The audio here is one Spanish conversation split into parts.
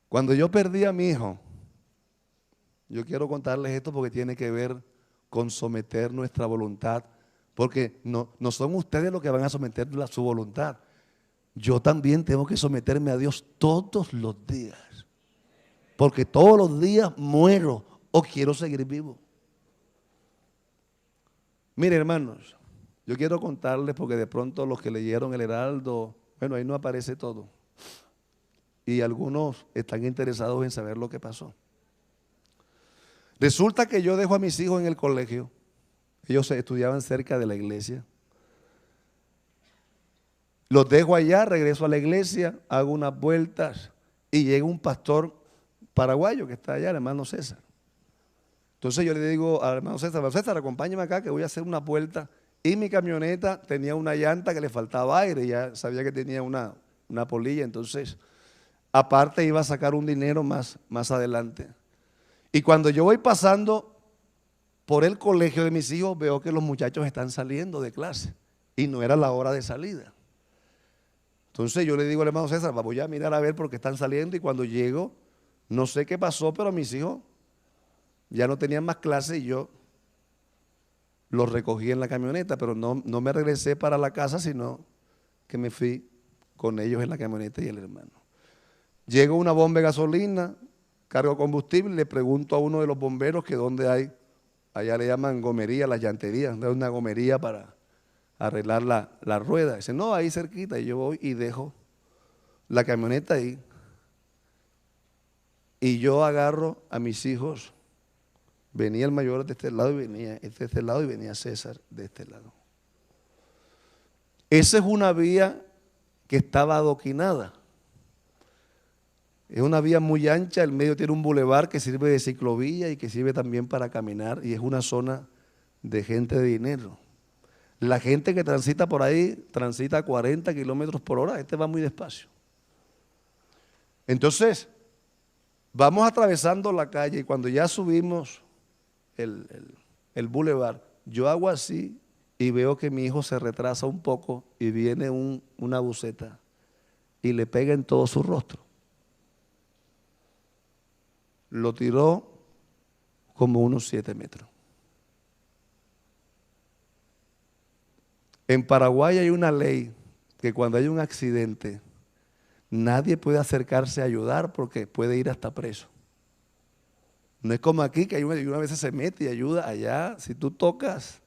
Cuando yo perdí a mi hijo, yo quiero contarles esto porque tiene que ver con someter nuestra voluntad, porque no son ustedes los que van a someter su voluntad. Yo también tengo que someterme a Dios todos los días, porque todos los días muero o quiero seguir vivo. Mire, hermanos, yo quiero contarles porque de pronto los que leyeron el Heraldo, bueno, ahí no aparece todo. Y algunos están interesados en saber lo que pasó. Resulta que yo dejo a mis hijos en el colegio. Ellos estudiaban cerca de la iglesia. Los dejo allá, regreso a la iglesia, hago unas vueltas y llega un pastor paraguayo que está allá, el hermano César. Entonces yo le digo al hermano César, acompáñame acá que voy a hacer una vuelta. Y mi camioneta tenía una llanta que le faltaba aire, ya sabía que tenía una polilla, entonces aparte iba a sacar un dinero más adelante. Y cuando yo voy pasando por el colegio de mis hijos, veo que los muchachos están saliendo de clase y no era la hora de salida. Entonces yo le digo al hermano César, voy a mirar a ver por qué están saliendo, y cuando llego, no sé qué pasó, pero mis hijos ya no tenían más clase y yo los recogí en la camioneta, pero no me regresé para la casa, sino que me fui con ellos en la camioneta y el hermano. Llego a una bomba de gasolina, cargo combustible, le pregunto a uno de los bomberos que dónde hay, allá le llaman gomería, las llanterías, donde hay una gomería para arreglar la rueda. Dice, no, ahí cerquita. Y yo voy y dejo la camioneta ahí. Y yo agarro a mis hijos. Venía el mayor de este lado y venía este de este lado y venía César de este lado. Esa es una vía que estaba adoquinada. Es una vía muy ancha, el medio tiene un bulevar que sirve de ciclovía y que sirve también para caminar, y es una zona de gente de dinero. La gente que transita por ahí transita a 40 kilómetros por hora, este va muy despacio. Entonces, vamos atravesando la calle y cuando ya subimos el bulevar, yo hago así y veo que mi hijo se retrasa un poco y viene una buceta y le pega en todo su rostro. Lo tiró como unos 7 metros. En Paraguay hay una ley que cuando hay un accidente, nadie puede acercarse a ayudar porque puede ir hasta preso. No es como aquí que una vez se mete y ayuda. Allá, si tú tocas,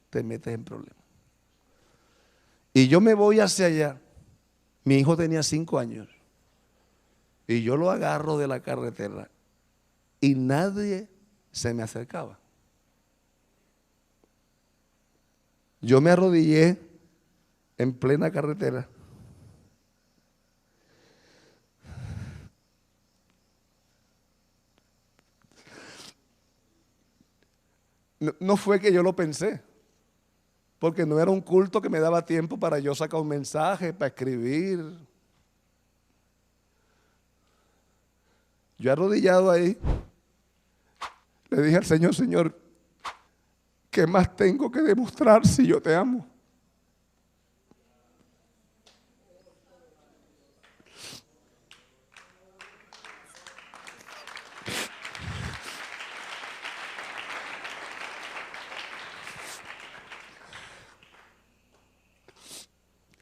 te metes en problemas. Y yo me voy hacia allá. Mi hijo tenía 5 años. Y yo lo agarro de la carretera. Y nadie se me acercaba. Yo me arrodillé en plena carretera. No fue que yo lo pensé, porque no era un culto que me daba tiempo para yo sacar un mensaje, para escribir. Yo arrodillado ahí, le dije al Señor, Señor, ¿qué más tengo que demostrar si yo te amo?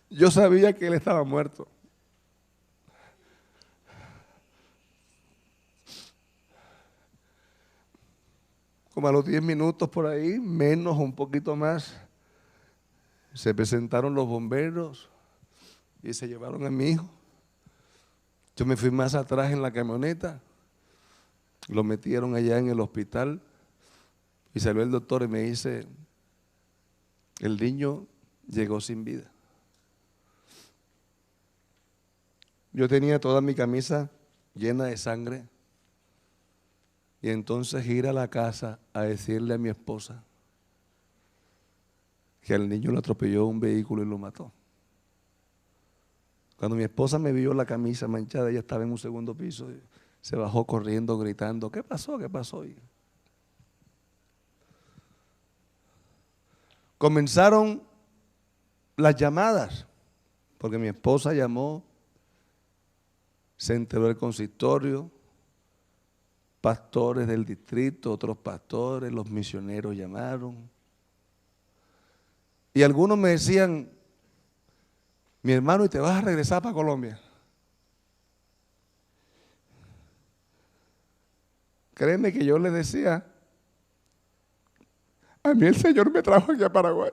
Yo sabía que él estaba muerto. Como a los 10 minutos por ahí, menos un poquito más, se presentaron los bomberos y se llevaron a mi hijo. Yo me fui más atrás en la camioneta, lo metieron allá en el hospital y salió el doctor y me dice, el niño llegó sin vida. Yo tenía toda mi camisa llena de sangre y entonces ir a la casa a decirle a mi esposa que al niño lo atropelló un vehículo y lo mató. Cuando mi esposa me vio la camisa manchada, ella estaba en un segundo piso, y se bajó corriendo, gritando, ¿qué pasó? ¿Qué pasó? Y comenzaron las llamadas, porque mi esposa llamó Se enteró el consistorio, pastores del distrito, otros pastores, los misioneros llamaron. Y algunos me decían, mi hermano, ¿y te vas a regresar para Colombia? Créeme que yo les decía, a mí el Señor me trajo aquí a Paraguay.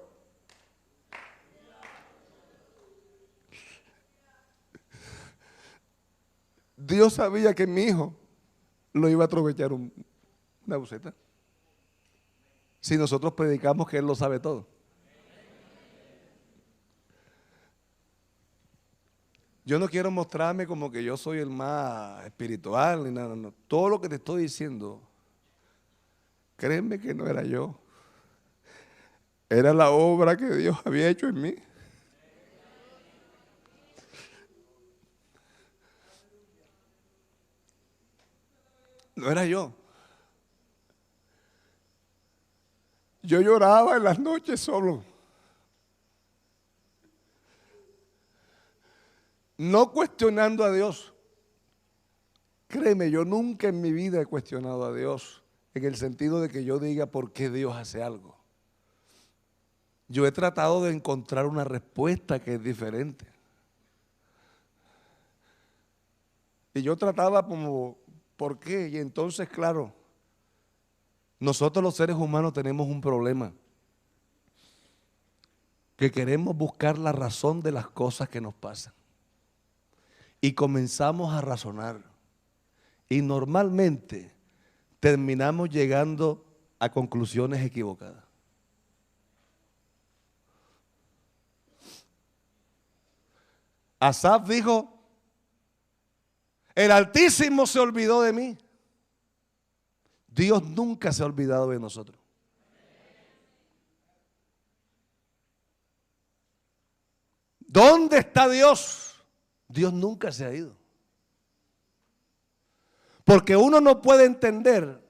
Dios sabía que mi hijo lo iba a aprovechar una buceta. Si nosotros predicamos que Él lo sabe todo. Yo no quiero mostrarme como que yo soy el más espiritual ni nada, no. Todo lo que te estoy diciendo, créeme que no era yo. Era la obra que Dios había hecho en mí. No era yo. Yo lloraba en las noches solo. No cuestionando a Dios. Créeme, yo nunca en mi vida he cuestionado a Dios en el sentido de que yo diga por qué Dios hace algo. Yo he tratado de encontrar una respuesta que es diferente. Y yo trataba como, ¿por qué? Y entonces, claro, nosotros los seres humanos tenemos un problema, que queremos buscar la razón de las cosas que nos pasan. Y comenzamos a razonar. Y normalmente terminamos llegando a conclusiones equivocadas. Asaf dijo, el Altísimo se olvidó de mí. Dios nunca se ha olvidado de nosotros. ¿Dónde está Dios? Dios nunca se ha ido. Porque uno no puede entender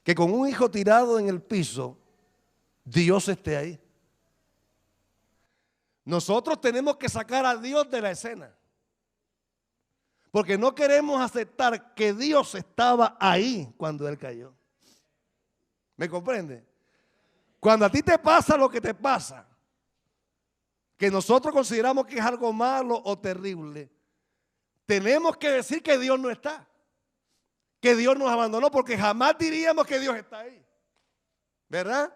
que con un hijo tirado en el piso, Dios esté ahí. Nosotros tenemos que sacar a Dios de la escena. Porque no queremos aceptar que Dios estaba ahí cuando Él cayó. ¿Me comprende? Cuando a ti te pasa lo que te pasa, que nosotros consideramos que es algo malo o terrible, tenemos que decir que Dios no está, que Dios nos abandonó, porque jamás diríamos que Dios está ahí, ¿verdad?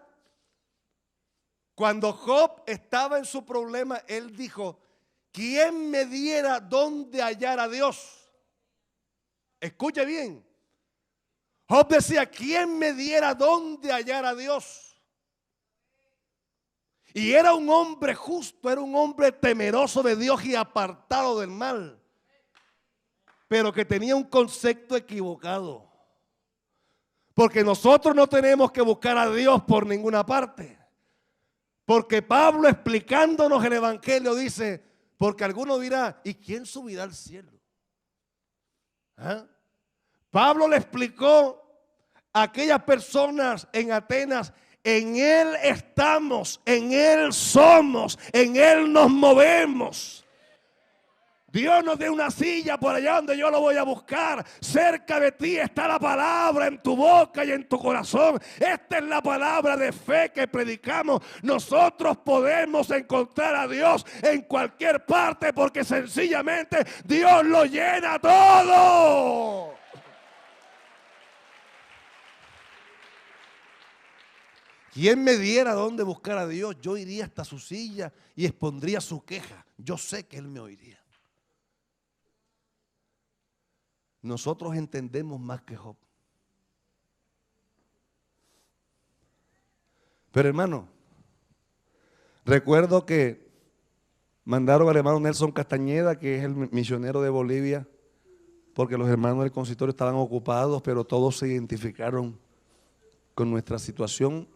Cuando Job estaba en su problema, él dijo, ¿quién me diera dónde hallar a Dios? Escuche bien. Job decía, ¿quién me diera dónde hallar a Dios? Y era un hombre justo, era un hombre temeroso de Dios y apartado del mal, pero que tenía un concepto equivocado. Porque nosotros no tenemos que buscar a Dios por ninguna parte. Porque Pablo, explicándonos el Evangelio, dice, porque alguno dirá, ¿y quién subirá al cielo? ¿Ah? Pablo le explicó a aquellas personas en Atenas, en Él estamos, en Él somos, en Él nos movemos. Dios nos dé una silla por allá donde yo lo voy a buscar. Cerca de ti está la palabra en tu boca y en tu corazón. Esta es la palabra de fe que predicamos. Nosotros podemos encontrar a Dios en cualquier parte porque sencillamente Dios lo llena todo. ¿Quién me diera dónde buscar a Dios? Yo iría hasta su silla y expondría su queja. Yo sé que Él me oiría. Nosotros entendemos más que Job. Pero hermano, recuerdo que mandaron al hermano Nelson Castañeda, que es el misionero de Bolivia, porque los hermanos del consistorio estaban ocupados, pero todos se identificaron con nuestra situación.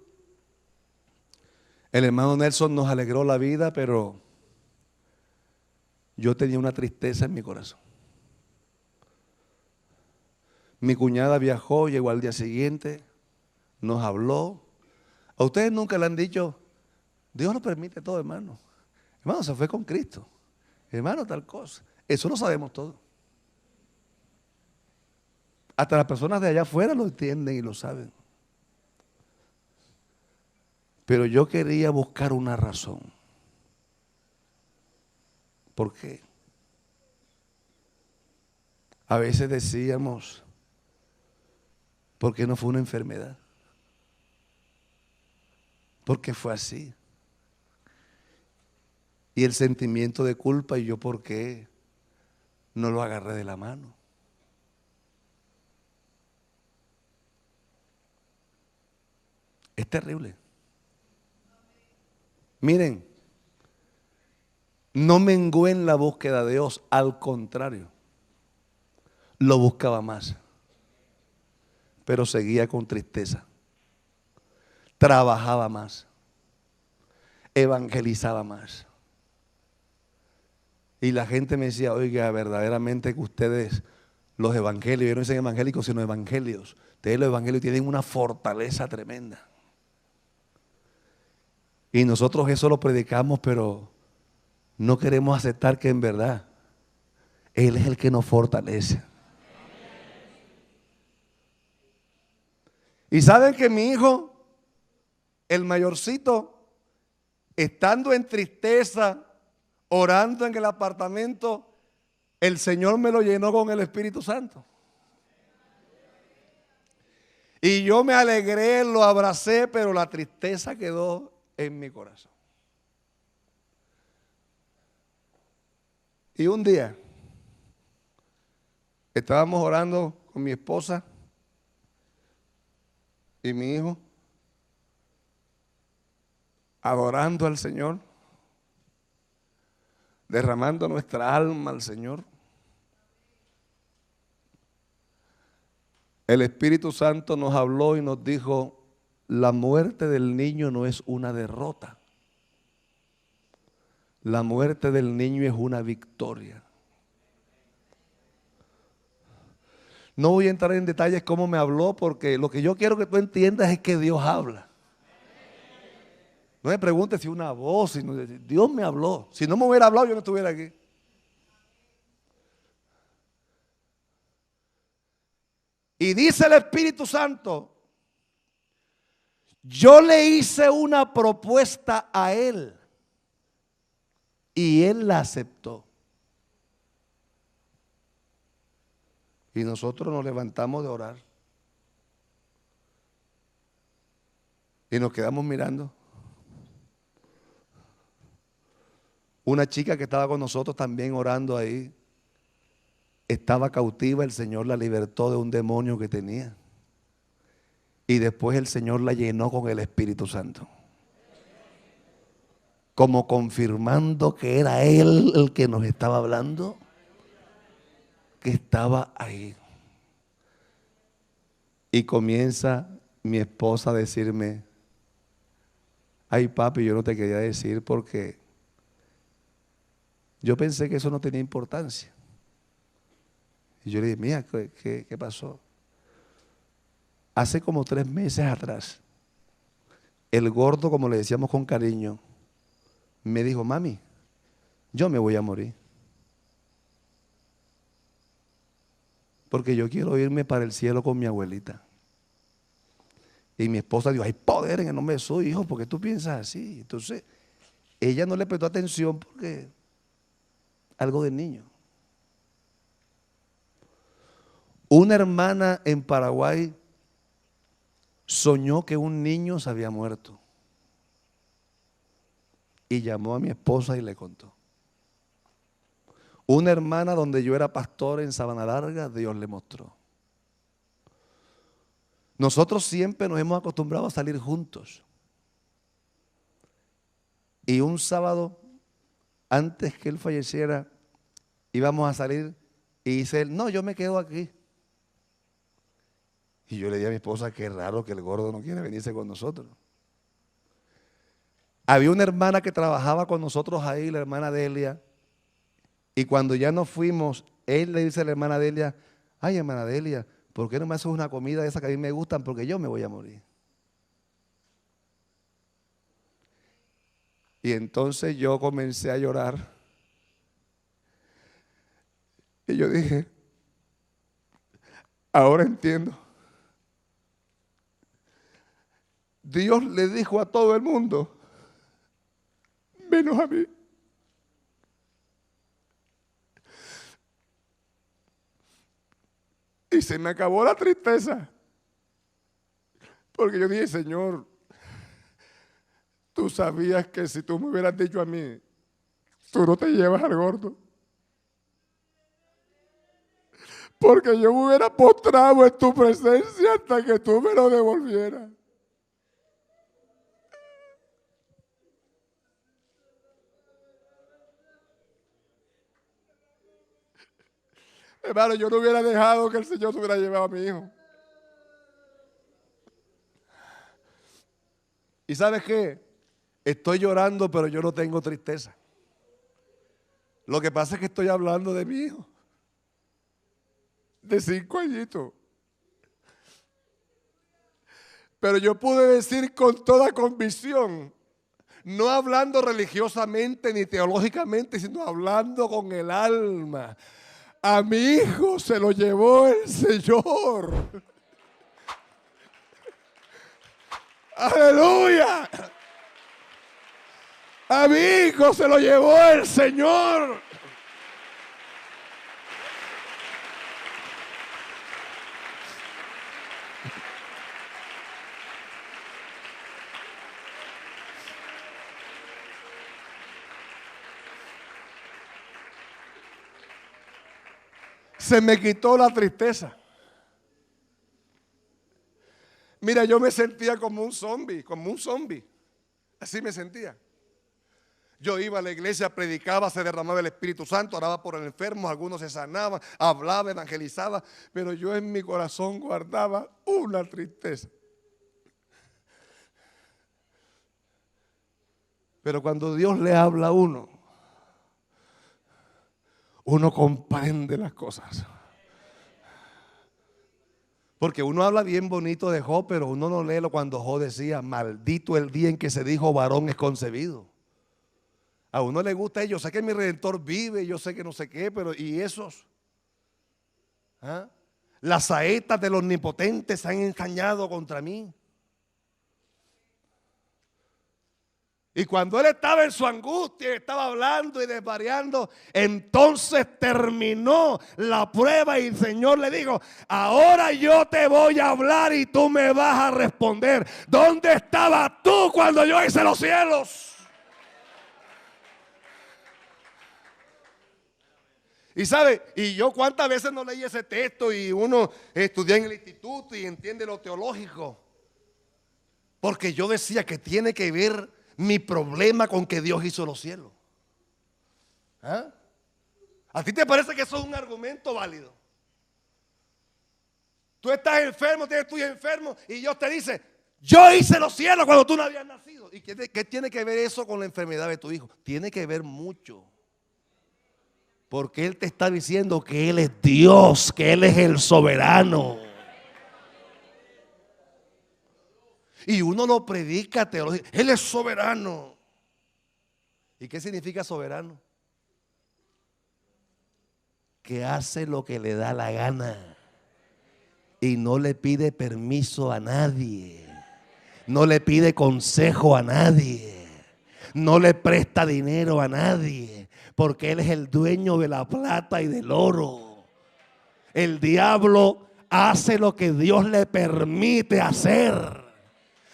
El hermano Nelson nos alegró la vida, pero yo tenía una tristeza en mi corazón. Mi cuñada viajó, llegó al día siguiente, nos habló. A ustedes nunca le han dicho, Dios lo permite todo, hermano. Hermano, se fue con Cristo. Hermano, tal cosa. Eso lo sabemos todo. Hasta las personas de allá afuera lo entienden y lo saben. Pero yo quería buscar una razón. ¿Por qué? A veces decíamos, ¿por qué no fue una enfermedad? ¿Por qué fue así? Y el sentimiento de culpa, y yo por qué no lo agarré de la mano. Es terrible. Miren, no mengué en la búsqueda de Dios, al contrario, lo buscaba más, pero seguía con tristeza, trabajaba más, evangelizaba más. Y la gente me decía, oiga, verdaderamente que ustedes, los evangelios, yo no dicen evangélicos, sino evangelios, ustedes los evangelios tienen una fortaleza tremenda. Y nosotros eso lo predicamos, pero no queremos aceptar que en verdad Él es el que nos fortalece. Y saben que mi hijo, el mayorcito, estando en tristeza, orando en el apartamento, el Señor me lo llenó con el Espíritu Santo. Y yo me alegré, lo abracé, pero la tristeza quedó en mi corazón. Y un día estábamos orando con mi esposa y mi hijo, adorando al Señor, derramando nuestra alma al Señor. El Espíritu Santo nos habló y nos dijo, la muerte del niño no es una derrota. La muerte del niño es una victoria. No voy a entrar en detalles cómo me habló, porque lo que yo quiero que tú entiendas es que Dios habla. No me preguntes si una voz, sino Dios me habló. Si no me hubiera hablado, yo no estuviera aquí. Y dice el Espíritu Santo, yo le hice una propuesta a él y él la aceptó. Y nosotros nos levantamos de orar y nos quedamos mirando. Una chica que estaba con nosotros también orando ahí, estaba cautiva, el Señor la libertó de un demonio que tenía. Y después el Señor la llenó con el Espíritu Santo, como confirmando que era Él el que nos estaba hablando, que estaba ahí. Y comienza mi esposa a decirme, ay papi, yo no te quería decir porque yo pensé que eso no tenía importancia. Y yo le dije, mira, ¿qué pasó? Hace como 3 meses atrás, el gordo, como le decíamos con cariño, me dijo, mami, yo me voy a morir. Porque yo quiero irme para el cielo con mi abuelita. Y mi esposa dijo, hay poder en el nombre de su hijo, ¿por qué tú piensas así? Entonces, ella no le prestó atención porque algo de niño. Una hermana en Paraguay soñó que un niño se había muerto. Y llamó a mi esposa y le contó. Una hermana donde yo era pastor en Sabana Larga, Dios le mostró. Nosotros siempre nos hemos acostumbrado a salir juntos. Y un sábado, antes que él falleciera, íbamos a salir y dice él, no, yo me quedo aquí. Y yo le dije a mi esposa, qué raro que el gordo no quiere venirse con nosotros. Había una hermana que trabajaba con nosotros ahí, la hermana Delia, y cuando ya nos fuimos, él le dice a la hermana Delia, ay hermana Delia, ¿por qué no me haces una comida de esas que a mí me gustan? Porque yo me voy a morir. Y entonces yo comencé a llorar. Y yo dije, Ahora entiendo. Dios le dijo a todo el mundo, menos a mí. Y se me acabó la tristeza. Porque yo dije, Señor, tú sabías que si tú me hubieras dicho a mí, tú no te llevas al gordo. Porque yo me hubiera postrado en tu presencia hasta que tú me lo devolvieras. Hermano, yo no hubiera dejado que el Señor se hubiera llevado a mi hijo. ¿Y sabes qué? Estoy llorando, pero yo no tengo tristeza. Lo que pasa es que estoy hablando de mi hijo, de 5 añitos. Pero yo pude decir con toda convicción, no hablando religiosamente ni teológicamente, sino hablando con el alma. A mi hijo se lo llevó el Señor. Aleluya. A mi hijo se lo llevó el Señor. Se me quitó la tristeza. Mira, yo me sentía como un zombie, Así me sentía. Yo iba a la iglesia, predicaba, se derramaba el Espíritu Santo, oraba por el enfermo, algunos se sanaban, hablaba, evangelizaba, pero yo en mi corazón guardaba una tristeza. Pero cuando Dios le habla a uno comprende las cosas. Porque uno habla bien bonito de Job, pero uno no lee lo cuando Job decía, maldito el día en que se dijo varón es concebido. A uno le gusta, yo sé que mi Redentor vive, yo sé que no sé qué, pero ¿y esos? ¿Ah? Las saetas del omnipotente se han ensañado contra mí. Y cuando él estaba en su angustia, estaba hablando y desvariando, entonces terminó la prueba y el Señor le dijo, ahora yo te voy a hablar y tú me vas a responder. ¿Dónde estabas tú cuando yo hice los cielos? Y sabe, y yo cuántas veces no leí ese texto y uno estudia en el instituto y entiende lo teológico. Porque yo decía que tiene que ver mi problema con que Dios hizo los cielos. ¿Ah? ¿A ti te parece que eso es un argumento válido? Tú estás enfermo, tienes tu hijo enfermo y Dios te dice, yo hice los cielos cuando tú no habías nacido. ¿Y qué tiene que ver eso con la enfermedad de tu hijo? Tiene que ver mucho. Porque Él te está diciendo que Él es Dios, que Él es el soberano. Y uno lo predica teología. Él es soberano. ¿Y qué significa soberano? Que hace lo que le da la gana. Y no le pide permiso a nadie. No le pide consejo a nadie. No le presta dinero a nadie. Porque Él es el dueño de la plata y del oro. El diablo hace lo que Dios le permite hacer.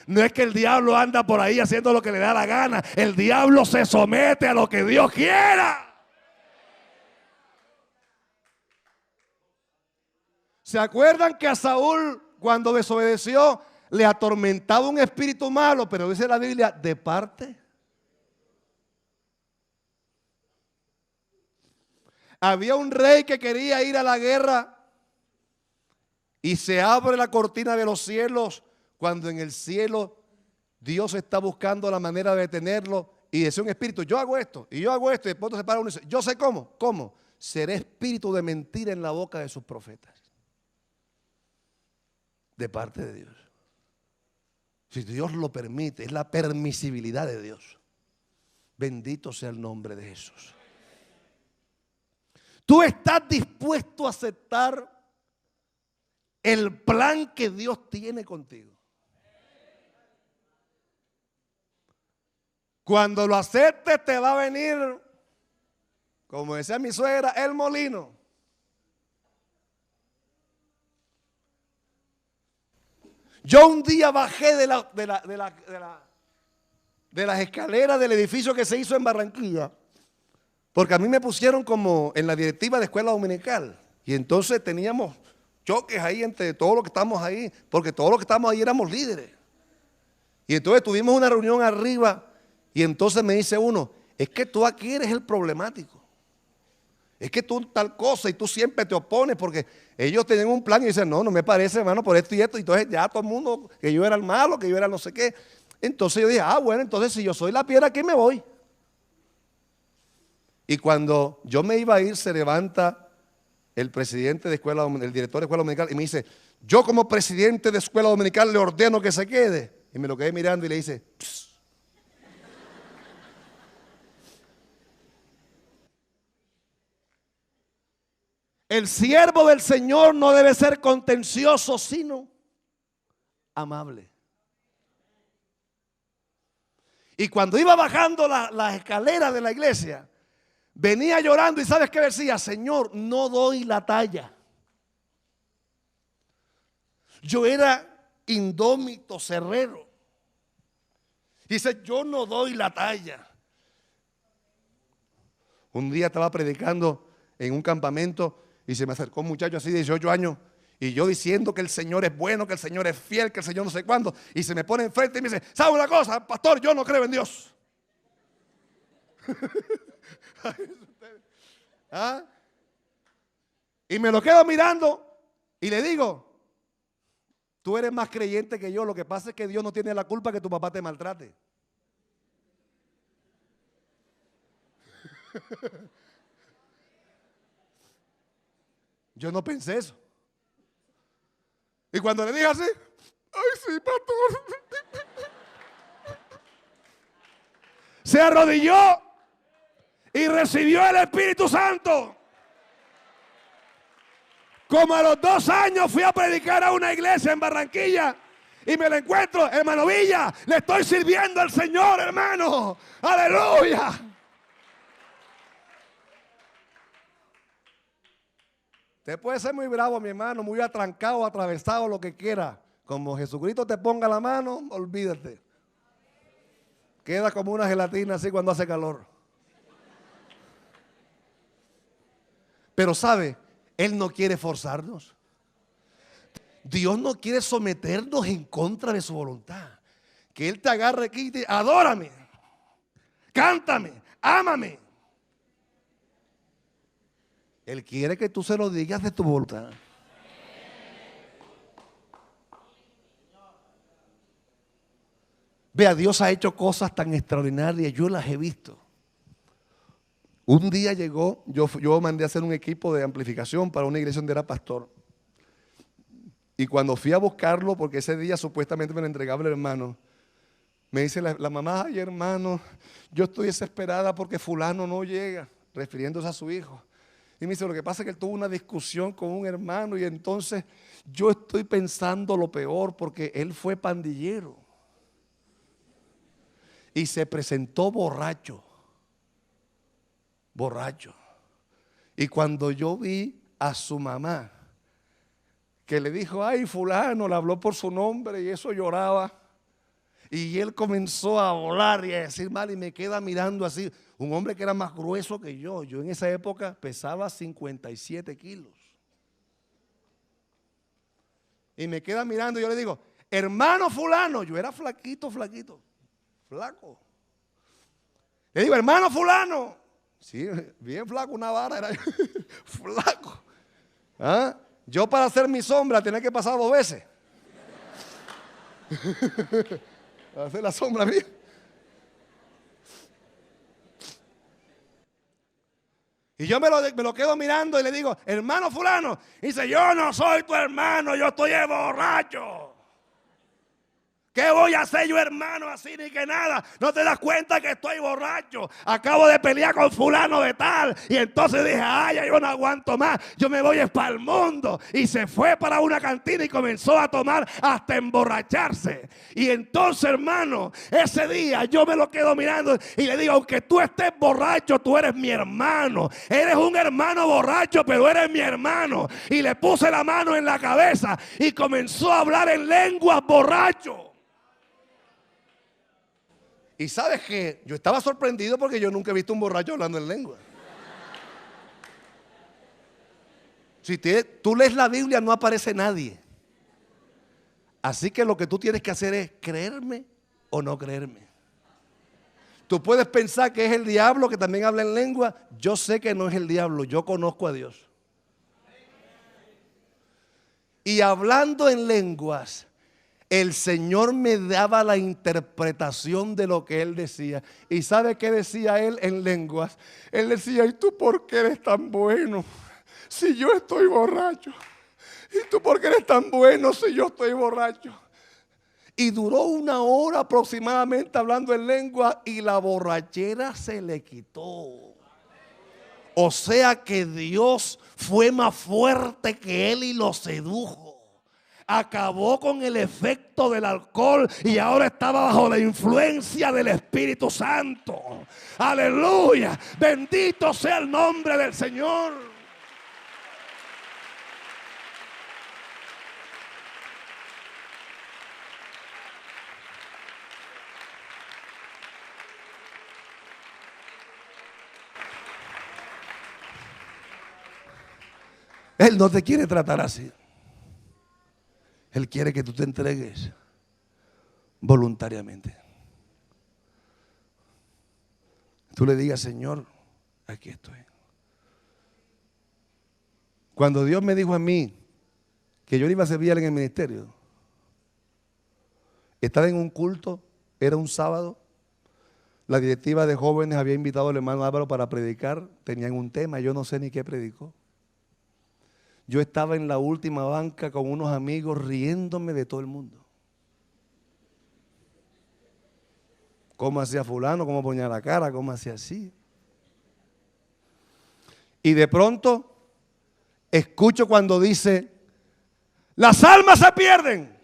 No es que el diablo anda por ahí haciendo lo que le da la gana. El diablo se somete a lo que Dios quiera. ¿Se acuerdan que a Saúl, cuando desobedeció, le atormentaba un espíritu malo? Pero dice la Biblia, de parte. Había un rey que quería ir a la guerra y se abre la cortina de los cielos cuando en el cielo Dios está buscando la manera de detenerlo y dice un espíritu, yo hago esto y yo hago esto, y después se para uno y dice, yo sé cómo, seré espíritu de mentira en la boca de sus profetas. De parte de Dios. Si Dios lo permite, es la permisibilidad de Dios. Bendito sea el nombre de Jesús. ¿Tú estás dispuesto a aceptar el plan que Dios tiene contigo. Cuando lo aceptes te va a venir, como decía mi suegra, el molino. Yo un día bajé de las escaleras del edificio que se hizo en Barranquilla, porque a mí me pusieron como en la directiva de escuela dominical, y entonces teníamos choques ahí entre todos los que estamos ahí, porque todos los que estamos ahí éramos líderes. Y entonces tuvimos una reunión arriba, y entonces me dice uno, es que tú aquí eres el problemático. Es que tú tal cosa y tú siempre te opones porque ellos tienen un plan y dicen, no me parece, hermano, por esto y esto. Y entonces ya todo el mundo, que yo era el malo, que yo era no sé qué. Entonces yo dije, bueno, entonces si yo soy la piedra, aquí me voy. Y cuando yo me iba a ir, se levanta el presidente de escuela, el director de escuela dominical y me dice, yo como presidente de escuela dominical le ordeno que se quede. Y me lo quedé mirando y le dice, psst. El siervo del Señor no debe ser contencioso, sino amable. Y cuando iba bajando las escaleras de la iglesia, venía llorando y ¿sabes qué decía? Señor, no doy la talla. Yo era indómito, cerrero. Dice, yo no doy la talla. Un día estaba predicando en un campamento y se me acercó un muchacho así de 18 años y yo diciendo que el Señor es bueno, que el Señor es fiel, que el Señor no sé cuándo, y se me pone enfrente y me dice, ¿sabe una cosa, pastor? Yo no creo en Dios. ¿Ah? Y me lo quedo mirando y le digo, tú eres más creyente que yo, lo que pasa es que Dios no tiene la culpa que tu papá te maltrate. Yo no pensé eso. Y cuando le dije así, ay sí, pastor, se arrodilló y recibió el Espíritu Santo. Como a los 2 años fui a predicar a una iglesia en Barranquilla y me lo encuentro, hermano Villa, le estoy sirviendo al Señor, hermano, aleluya. Usted puede ser muy bravo, mi hermano, muy atrancado, atravesado, lo que quiera. Como Jesucristo te ponga la mano, olvídate. Queda como una gelatina así cuando hace calor. Pero sabe, Él no quiere forzarnos. Dios no quiere someternos en contra de su voluntad. Que Él te agarre aquí y te adórame, cántame, ámame. Él quiere que tú se lo digas de tu voluntad. Vea, Dios ha hecho cosas tan extraordinarias, yo las he visto. Un día llegó, yo mandé a hacer un equipo de amplificación para una iglesia donde era pastor. Y cuando fui a buscarlo, porque ese día supuestamente me lo entregaba el hermano, me dice la mamá, ay hermano, yo estoy desesperada porque fulano no llega, refiriéndose a su hijo. Y me dice, lo que pasa es que él tuvo una discusión con un hermano y entonces yo estoy pensando lo peor porque él fue pandillero. Y se presentó borracho. Y cuando yo vi a su mamá, que le dijo, ay fulano, le habló por su nombre y eso lloraba. Y él comenzó a volar y a decir mal y me queda mirando así. Un hombre que era más grueso que yo. Yo en esa época pesaba 57 kilos. Y me queda mirando y yo le digo, hermano fulano. Yo era flaquito, flaco. Le digo, hermano fulano. Sí, bien flaco, una vara era flaco. ¿Ah? Yo para hacer mi sombra tenía que pasar 2 veces. Para hacer la sombra mía. Y yo me lo quedo mirando y le digo, hermano fulano. Y dice, yo no soy tu hermano, yo estoy borracho. ¿Qué voy a hacer yo, hermano, así ni que nada? ¿No te das cuenta que estoy borracho? Acabo de pelear con fulano de tal. Y entonces dije, ay, yo no aguanto más. Yo me voy para el mundo. Y se fue para una cantina y comenzó a tomar hasta emborracharse. Y entonces, hermano, ese día yo me lo quedo mirando y le digo, aunque tú estés borracho, tú eres mi hermano. Eres un hermano borracho, pero eres mi hermano. Y le puse la mano en la cabeza y comenzó a hablar en lenguas borracho. Y sabes que yo estaba sorprendido porque yo nunca he visto un borracho hablando en lengua. Si tú lees la Biblia, no aparece nadie. Así que lo que tú tienes que hacer es creerme o no creerme. Tú puedes pensar que es el diablo que también habla en lengua. Yo sé que no es el diablo, yo conozco a Dios. Y hablando en lenguas, el Señor me daba la interpretación de lo que Él decía. ¿Y sabe qué decía Él en lenguas? Él decía, ¿y tú por qué eres tan bueno si yo estoy borracho? ¿Y tú por qué eres tan bueno si yo estoy borracho? Y duró 1 hora aproximadamente hablando en lengua y la borrachera se le quitó. O sea que Dios fue más fuerte que él y lo sedujo. Acabó con el efecto del alcohol y ahora estaba bajo la influencia del Espíritu Santo. Aleluya. Bendito sea el nombre del Señor. Él no te quiere tratar así. Él quiere que tú te entregues voluntariamente. Tú le digas, Señor, aquí estoy. Cuando Dios me dijo a mí que yo le iba a servir en el ministerio, estaba en un culto, era un sábado, la directiva de jóvenes había invitado al hermano Álvaro para predicar, tenían un tema, yo no sé ni qué predicó. Yo estaba en la última banca con unos amigos riéndome de todo el mundo. Cómo hacía fulano, cómo ponía la cara, cómo hacía así. Y de pronto escucho cuando dice, las almas se pierden.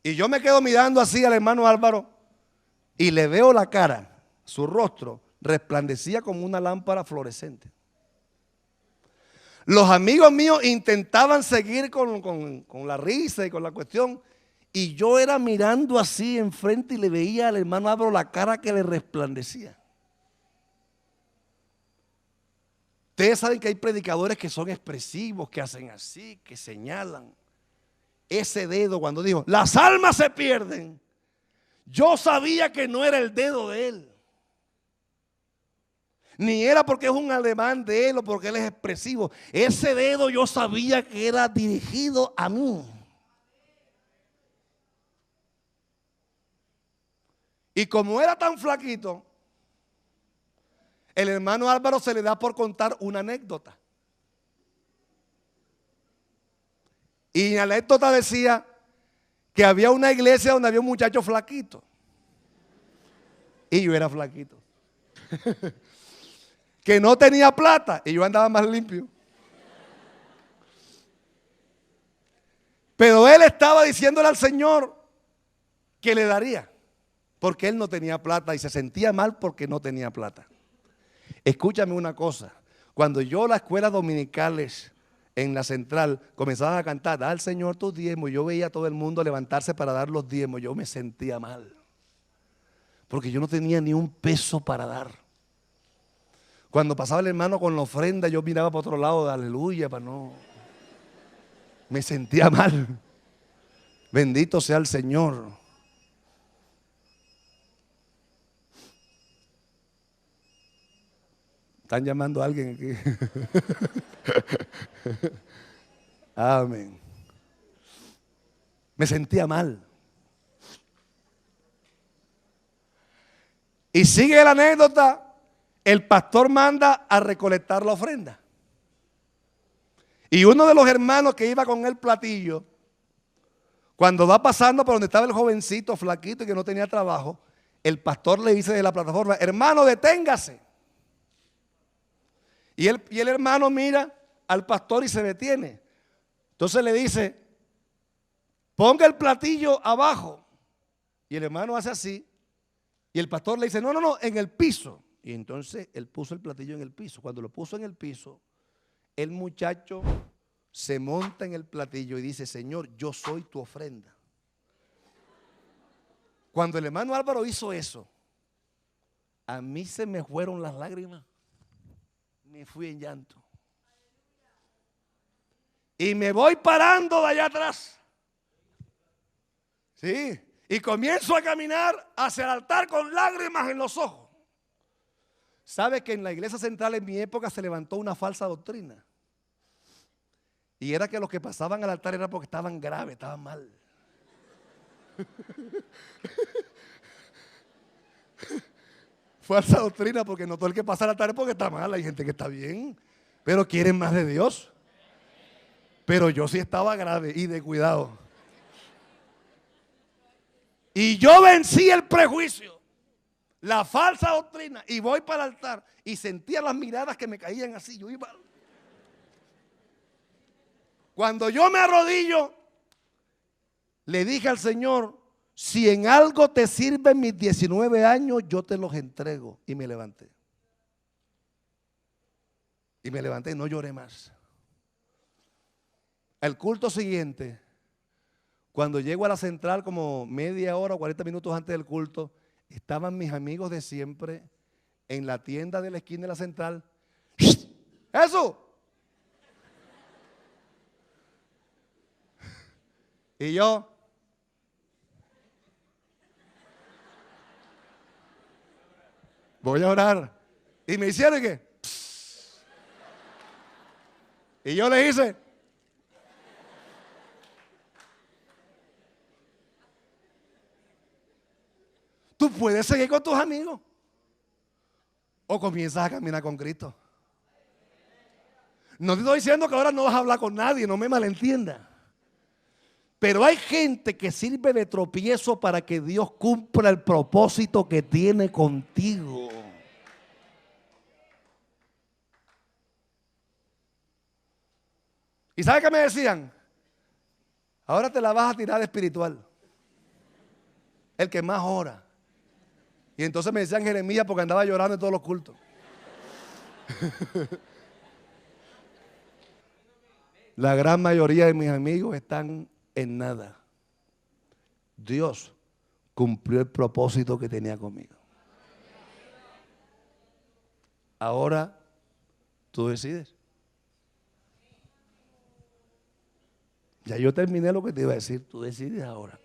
Y yo me quedo mirando así al hermano Álvaro y le veo la cara, su rostro resplandecía como una lámpara fluorescente. Los amigos míos intentaban seguir con la risa y con la cuestión. Y yo era mirando así enfrente y le veía al hermano Álvaro la cara que le resplandecía. Ustedes saben que hay predicadores que son expresivos, que hacen así, que señalan. Ese dedo cuando dijo, las almas se pierden. Yo sabía que no era el dedo de él. Ni era porque es un ademán de él o porque él es expresivo. Ese dedo yo sabía que era dirigido a mí. Y como era tan flaquito, el hermano Álvaro se le da por contar una anécdota. Y la anécdota decía que había una iglesia donde había un muchacho flaquito. Y yo era flaquito. Que no tenía plata y yo andaba más limpio. Pero él estaba diciéndole al Señor que le daría, porque él no tenía plata y se sentía mal porque no tenía plata. Escúchame una cosa, cuando yo las escuelas dominicales en la central comenzaban a cantar, da al Señor tus diezmos, yo veía a todo el mundo levantarse para dar los diezmos, yo me sentía mal, porque yo no tenía ni un peso para dar. Cuando pasaba el hermano con la ofrenda, yo miraba para otro lado, aleluya, para no. Me sentía mal. Bendito sea el Señor. Están llamando a alguien aquí. Amén. Me sentía mal. Y sigue la anécdota. El pastor manda a recolectar la ofrenda. Y uno de los hermanos que iba con el platillo, Cuando va pasando por donde estaba el jovencito flaquito y que no tenía trabajo, el pastor le dice de la plataforma: hermano, deténgase. Y el hermano mira al pastor y se detiene. Entonces le dice: ponga el platillo abajo. Y el hermano hace así. Y el pastor le dice: no, no, no, en el piso. Y entonces él puso el platillo en el piso. Cuando lo puso en el piso, el muchacho se monta en el platillo y dice: Señor, yo soy tu ofrenda. Cuando el hermano Álvaro hizo eso, a mí se me fueron las lágrimas. Me fui en llanto. Y me voy parando de allá atrás. Sí. Y comienzo a caminar hacia el altar con lágrimas en los ojos. ¿Sabe que en la iglesia central en mi época se levantó una falsa doctrina? Y era que los que pasaban al altar era porque estaban graves, estaban mal. Falsa doctrina, porque no todo el que pasa al altar es porque está mal. Hay gente que está bien, pero quieren más de Dios. Pero yo sí estaba grave y de cuidado. Y yo vencí el prejuicio, la falsa doctrina, y voy para el altar y sentía las miradas que me caían así. Yo iba. Cuando yo me arrodillo, le dije al Señor: si en algo te sirven mis 19 años, yo te los entrego. Y me levanté. Y me levanté y no lloré más. El culto siguiente, cuando llego a la central como media hora o 40 minutos antes del culto, estaban mis amigos de siempre en la tienda de la esquina de la central. ¡Eso! Y yo, voy a orar. Y me hicieron que. Y yo le hice. Tú puedes seguir con tus amigos o comienzas a caminar con Cristo. No te estoy diciendo que ahora no vas a hablar con nadie, no me malentienda. Pero hay gente que sirve de tropiezo para que Dios cumpla el propósito que tiene contigo. ¿Y sabe qué me decían? Ahora te la vas a tirar de espiritual. El que más ora. Y entonces me decían Jeremías porque andaba llorando en todos los cultos. La gran mayoría de mis amigos están en nada. Dios cumplió el propósito que tenía conmigo. Ahora tú decides. Ya yo terminé lo que te iba a decir. Tú decides ahora.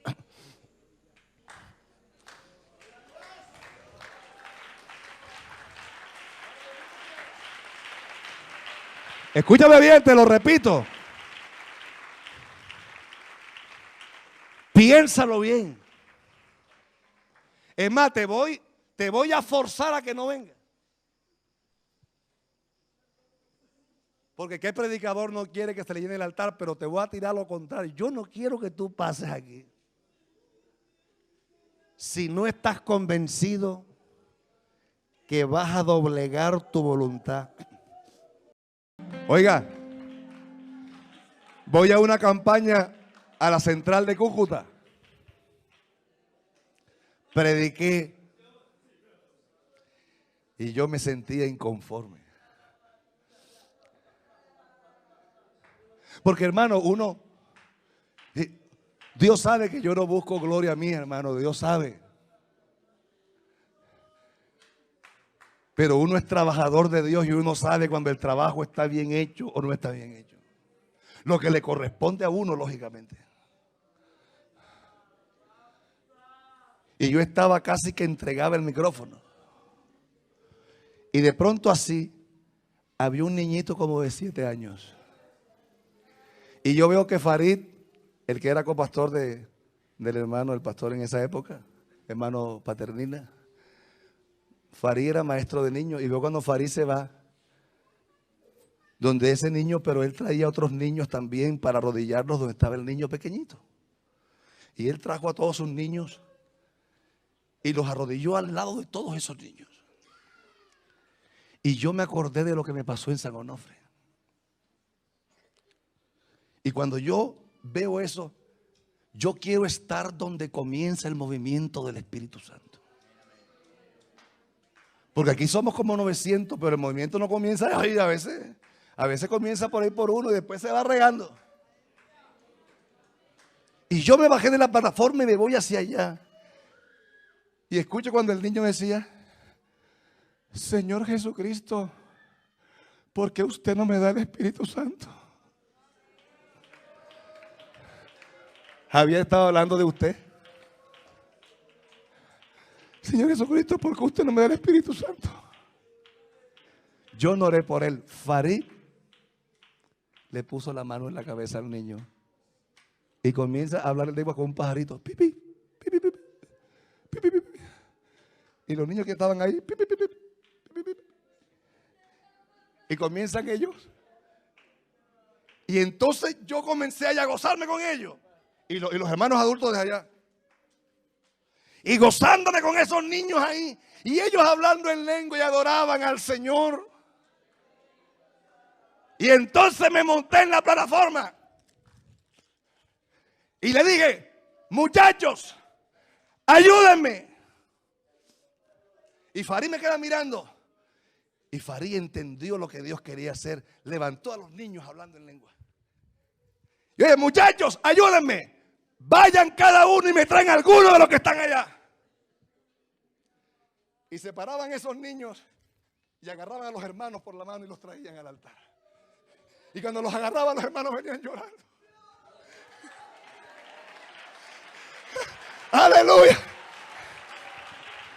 Escúchame bien, te lo repito. Piénsalo bien. Es más, te voy a forzar a que no venga. Porque qué predicador no quiere que se le llene el altar, pero te voy a tirar lo contrario. Yo no quiero que tú pases aquí si no estás convencido que vas a doblegar tu voluntad. Oiga, voy a una campaña a la central de Cúcuta. Prediqué y yo me sentía inconforme. Porque hermano, Dios sabe que yo no busco gloria a mí, hermano, Dios sabe. Pero uno es trabajador de Dios y uno sabe cuando el trabajo está bien hecho o no está bien hecho. Lo que le corresponde a uno, lógicamente. Y yo estaba casi que entregaba el micrófono. Y de pronto así, había un niñito como de 7 años. Y yo veo que Farid, el que era copastor del hermano, el pastor en esa época, hermano Paternina, Farid era maestro de niños. Y veo cuando Farid se va, donde ese niño, pero él traía otros niños también para arrodillarlos donde estaba el niño pequeñito. Y él trajo a todos sus niños y los arrodilló al lado de todos esos niños. Y yo me acordé de lo que me pasó en San Onofre. Y cuando yo veo eso, yo quiero estar donde comienza el movimiento del Espíritu Santo. Porque aquí somos como 900, pero el movimiento no comienza ahí a veces. A veces comienza por ahí por uno y después se va regando. Y yo me bajé de la plataforma y me voy hacia allá. Y escucho cuando el niño decía: Señor Jesucristo, ¿por qué usted no me da el Espíritu Santo? Había estado hablando de usted. Señor Jesucristo, ¿por qué usted no me da el Espíritu Santo? Yo no oré por él. Farid le puso la mano en la cabeza al niño y comienza a hablar en lengua con un pajarito. Pipi, pipi, pipi, pipi, pipi. Y los niños que estaban ahí, pipi, pipi, pipi, pipi. Y comienzan ellos. Y entonces yo comencé a gozarme con ellos. Y los hermanos adultos de allá. Y gozándome con esos niños ahí. Y ellos hablando en lengua y adoraban al Señor. Y entonces me monté en la plataforma. Y le dije: muchachos, ayúdenme. Y Farid me queda mirando. Y Farid entendió lo que Dios quería hacer. Levantó a los niños hablando en lengua. Y dije: muchachos, ayúdenme. Vayan cada uno y me traen algunos de los que están allá. Y se paraban esos niños y agarraban a los hermanos por la mano y los traían al altar. Y cuando los agarraban, los hermanos venían llorando. Aleluya.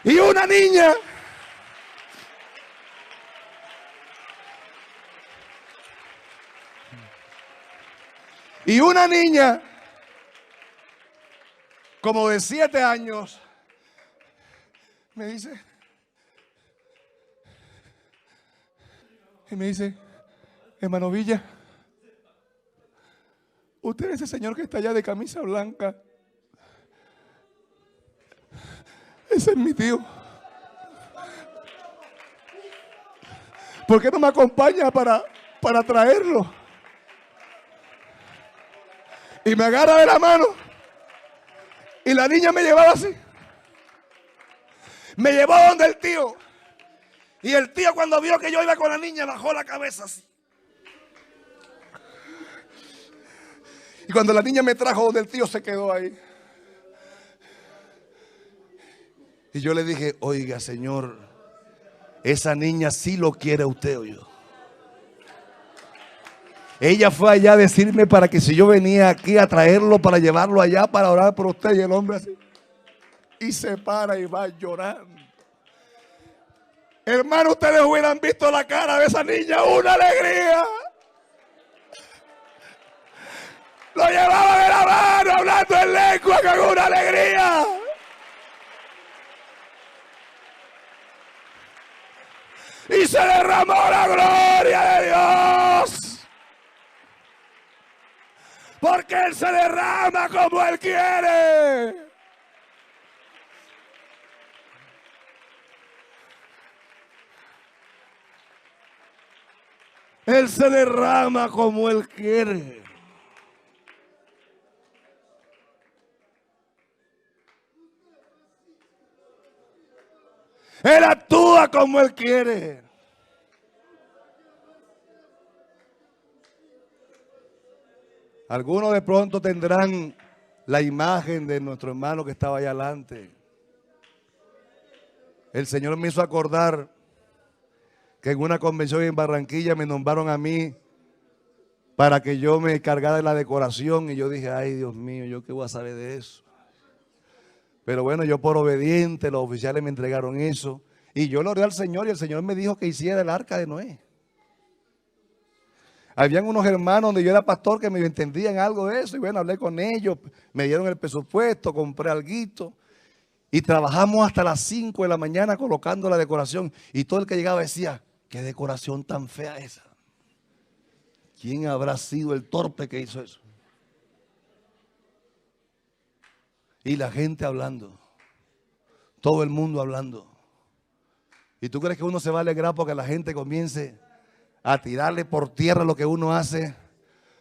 Y una niña como de 7 años me dice, hermano Villa, usted es ese señor que está allá de camisa blanca. Ese es mi tío. ¿Por qué no me acompaña para traerlo? Y me agarra de la mano. Y la niña me llevaba así. Me llevó donde el tío. Y el tío, cuando vio que yo iba con la niña, bajó la cabeza así. Y cuando la niña me trajo donde el tío, se quedó ahí. Y yo le dije: oiga, señor, esa niña sí lo quiere usted o yo. Ella fue allá a decirme para que si yo venía aquí a traerlo, para llevarlo allá, para orar por usted. Y el hombre así. Y se para y va llorando. Hermano, ustedes hubieran visto la cara de esa niña. ¡Una alegría! Lo llevaba de la mano hablando en lengua con una alegría. Y se derramó la gloria de Dios. Porque Él se derrama como Él quiere. Él se derrama como Él quiere. Él actúa como Él quiere. Algunos de pronto tendrán la imagen de nuestro hermano que estaba allá adelante. El Señor me hizo acordar que en una convención en Barranquilla me nombraron a mí para que yo me encargara de la decoración. Y yo dije: ay, Dios mío, ¿yo qué voy a saber de eso? Pero bueno, yo por obediente, los oficiales me entregaron eso. Y yo le oré al Señor y el Señor me dijo que hiciera el arca de Noé. Habían unos hermanos donde yo era pastor que me entendían algo de eso. Y bueno, hablé con ellos, me dieron el presupuesto, compré alguito. Y trabajamos hasta las 5 de la mañana colocando la decoración. Y todo el que llegaba decía: qué decoración tan fea esa. ¿Quién habrá sido el torpe que hizo eso? Y la gente hablando. Todo el mundo hablando. ¿Y tú crees que uno se va a alegrar porque la gente comience a tirarle por tierra lo que uno hace?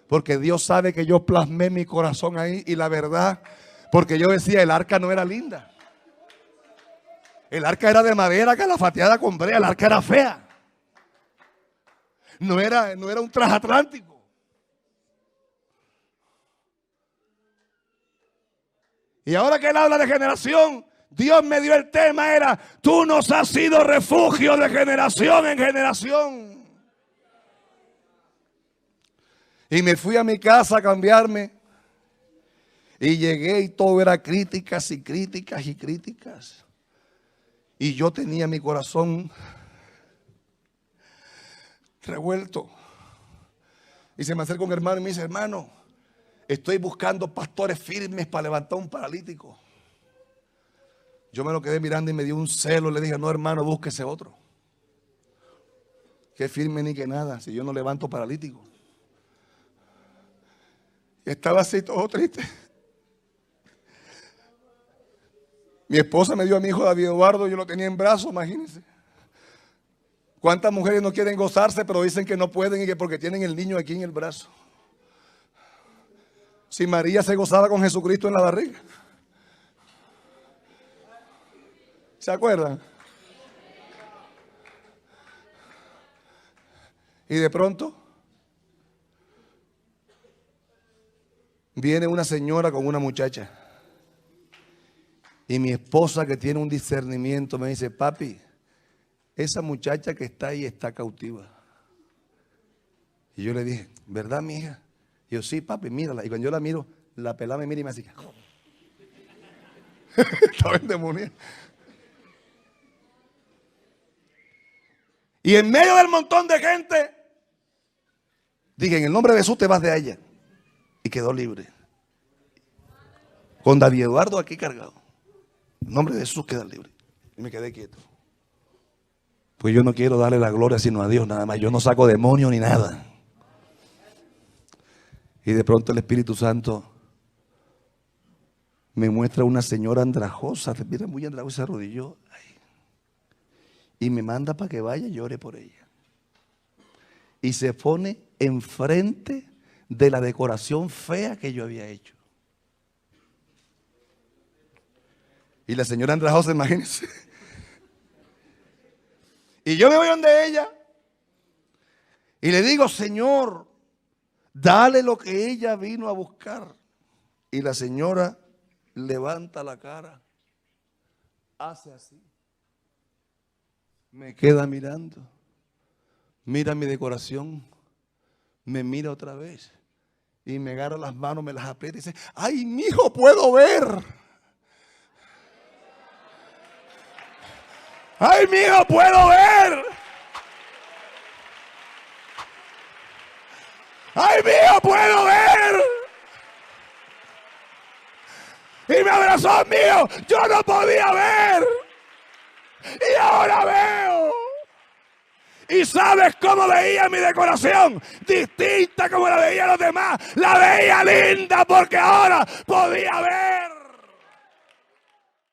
Porque Dios sabe que yo plasmé mi corazón ahí. Y la verdad, porque yo decía, el arca no era linda. El arca era de madera calafateada con brea. El arca era fea. No era un transatlántico. Y ahora que él habla de generación, Dios me dio el tema, era: tú nos has sido refugio de generación en generación. Y me fui a mi casa a cambiarme. Y llegué y todo era críticas y críticas y críticas. Y yo tenía mi corazón revuelto. Y se me acerca un hermano y me dice: hermano, estoy buscando pastores firmes para levantar un paralítico. Yo me lo quedé mirando y me dio un celo. Le dije: no, hermano, búsquese otro. Que firme ni que nada, si yo no levanto paralítico. Y estaba así todo triste. Mi esposa me dio a mi hijo David Eduardo, yo lo tenía en brazos, imagínense. ¿Cuántas mujeres no quieren gozarse, pero dicen que no pueden y que porque tienen el niño aquí en el brazo? Si María se gozaba con Jesucristo en la barriga. ¿Se acuerdan? Y de pronto viene una señora con una muchacha. Y mi esposa, que tiene un discernimiento, me dice: papi, esa muchacha que está ahí está cautiva. Y yo le dije: ¿verdad, mi hija? Y yo: sí, papi, mírala. Y cuando yo la miro, la pelada me mira y me hace: estaba endemoniada. Y en medio del montón de gente, dije: en el nombre de Jesús te vas de ella. Y quedó libre. Con David Eduardo aquí cargado. En el nombre de Jesús queda libre. Y me quedé quieto. Pues yo no quiero darle la gloria sino a Dios nada más. Yo no saco demonios ni nada. Y de pronto el Espíritu Santo me muestra una señora andrajosa. Mira, muy andrajosa, se arrodilló. Y me manda para que vaya y llore por ella. Y se pone enfrente de la decoración fea que yo había hecho. Y la señora andrajosa, imagínense. Y yo me voy donde ella. Y le digo: Señor, dale lo que ella vino a buscar. Y la señora levanta la cara. Hace así. Me queda mirando. Mira mi decoración. Me mira otra vez. Y me agarra las manos, me las aprieta y dice: ¡ay, mijo, puedo ver! ¡ay, mijo, puedo ver! ¡ay, mijo, puedo ver! Y me abrazó, mío. Yo no podía ver. Y ahora veo. ¿Y sabes cómo veía mi decoración? Distinta como la veía los demás. La veía linda porque ahora podía ver.